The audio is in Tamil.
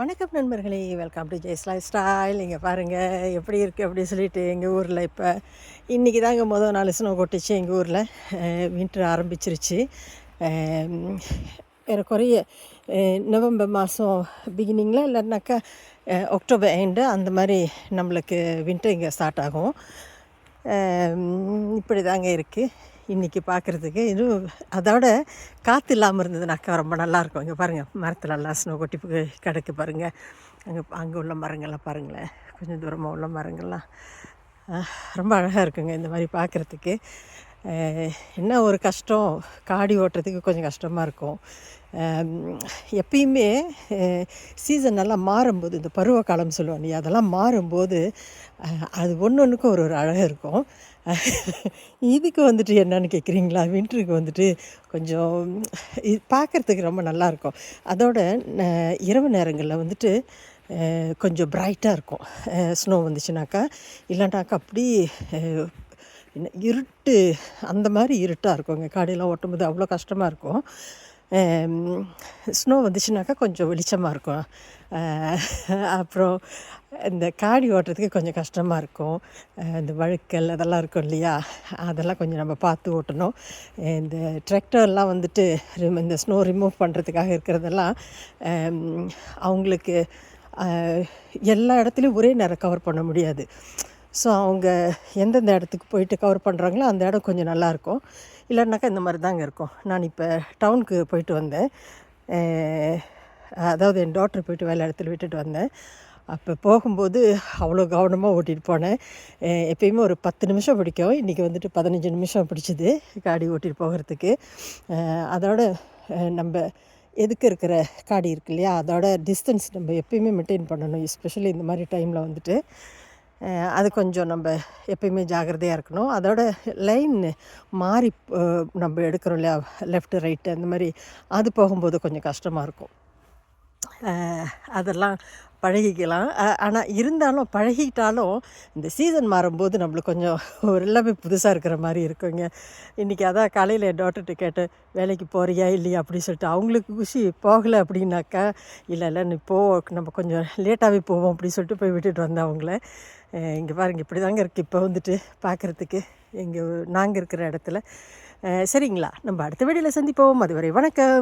வணக்கம் நண்பர்களே, welcome to Jai's lifestyle. இங்கே பாருங்கள் எப்படி இருக்குது அப்படின்னு சொல்லிட்டு எங்கள் ஊரில் இப்போ இன்றைக்கி தாங்க மொதல் 4 ஸ்னோ கொட்டிச்சு. எங்கள் ஊரில் வின்டர் ஆரம்பிச்சிருச்சு. ஏறக்குறைய நவம்பர் மாதம் பிகினிங்கில் இல்லைனாக்கா அக்டோபர் எண்டு அந்த மாதிரி நம்மளுக்கு வின்டர் இங்கே ஸ்டார்ட் ஆகும். இப்படி தாங்க இருக்குது இன்றைக்கி பார்க்குறதுக்கு. இதுவும் அதோட காற்று இல்லாமல் இருந்ததுனாக்கா ரொம்ப நல்லாயிருக்கும். இங்கே பாருங்கள், மரத்துலலாம் ஸ்னோ கொட்டி கிடக்கு பாருங்கள். அங்கே உள்ள மரங்கள்லாம் பாருங்களேன், கொஞ்சம் தூரமாக உள்ள மரங்கள்லாம் ரொம்ப அழகாக இருக்குங்க இந்த மாதிரி பார்க்குறதுக்கு. என்ன ஒரு கஷ்டம், காடி ஓட்டுறதுக்கு கொஞ்சம் கஷ்டமாக இருக்கும். எப்பயுமே சீசன் நல்லா மாறும்போது, இந்த பருவகாலம் சொல்லுவாங்க இல்லையா, அதெல்லாம் மாறும்போது அது ஒன்றுக்கும் ஒரு அழகாக இருக்கும். இதுக்கு வந்துட்டு என்னன்னு கேட்குறீங்களா, வின்டருக்கு வந்துட்டு கொஞ்சம் பார்க்குறதுக்கு ரொம்ப நல்லாயிருக்கும். அதோட இரவு நேரங்களில் வந்துட்டு கொஞ்சம் பிரைட்டாக இருக்கும் ஸ்னோ வந்துச்சுனாக்கா. இல்லைனாக்கா அப்படி இருட்டு, அந்த மாதிரி இருட்டாக இருக்குங்க. காடியெல்லாம் ஓட்டும்போது அவ்வளோ கஷ்டமாக இருக்கும். ஸ்னோ வந்துச்சுனாக்கா கொஞ்சம் வெளிச்சமாக இருக்கும். அப்புறம் இந்த காடி ஓட்டுறதுக்கு கொஞ்சம் கஷ்டமாக இருக்கும். இந்த வழுக்கல் அதெல்லாம் இருக்கும் இல்லையா, அதெல்லாம் கொஞ்சம் நம்ம பார்த்து ஓட்டணும். இந்த டிராக்டர்லாம் வந்துட்டு இந்த ஸ்னோ ரிமூவ் பண்ணுறதுக்காக இருக்கிறதெல்லாம் அவங்களுக்கு எல்லா இடத்துலையும் ஒரே நேரம் கவர் பண்ண முடியாது. ஸோ அவங்க எந்தெந்த இடத்துக்கு போயிட்டு கவர் பண்ணுறாங்களோ அந்த இடம் கொஞ்சம் நல்லாயிருக்கும். இல்லைனாக்கா இந்த மாதிரி தாங்க இருக்கும். நான் இப்போ டவுனுக்கு போயிட்டு வந்தேன். அதாவது என் டாக்டர் போயிட்டு வேலை இடத்துல விட்டுட்டு வந்தேன். அப்போ போகும்போது அவ்வளோ கவனமாக ஓட்டிகிட்டு போனேன். எப்பயுமே ஒரு 10 நிமிஷம் பிடிக்கும். இன்றைக்கி வந்துட்டு 15 நிமிஷம் பிடிச்சிது காடி ஓட்டிகிட்டு போகிறதுக்கு. அதோட நம்ம எதுக்கு இருக்கிற காடி இருக்கு இல்லையா, அதோட டிஸ்டன்ஸ் நம்ம எப்பயுமே மெயின்டைன் பண்ணணும். எஸ்பெஷலி இந்த மாதிரி டைமில் வந்துட்டு அது கொஞ்சம் நம்ம எப்பயுமே ஜாக்கிரதையாக இருக்கணும். அதோட லைன் மாறி நம்ம எடுக்கிறோம் இல்லையா, லெஃப்ட்டு ரைட்டு அந்த மாதிரி, அது போகும்போது கொஞ்சம் கஷ்டமாக இருக்கும். அதெல்லாம் பழகிக்கலாம். ஆனால் இருந்தாலும் பழகிட்டாலும் இந்த சீசன் மாறும்போது நம்மளுக்கு கொஞ்சம் ஒரு எல்லாமே புதுசாக இருக்கிற மாதிரி இருக்குங்க. இன்றைக்கி அதான் காலையில் என் டாக்டர்கிட்ட கேட்டேன், வேலைக்கு போகிறியா இல்லையா அப்படின்னு சொல்லிட்டு. அவங்களுக்கு குஷி, போகலை அப்படின்னாக்கா இல்லை நீ போ, நம்ம கொஞ்சம் லேட்டாகவே போவோம் அப்படின்னு சொல்லிட்டு போய் விட்டுட்டு வந்தேன் அவங்கள. இங்கே பாருங்கள், இப்படி தாங்க இருக்குது இப்போ வந்துட்டு பார்க்குறதுக்கு நாங்கள் இருக்கிற இடத்துல. சரிங்களா, நம்ம அடுத்த வீடியோவில் சந்திப்போம். அதுவரை வணக்கம்.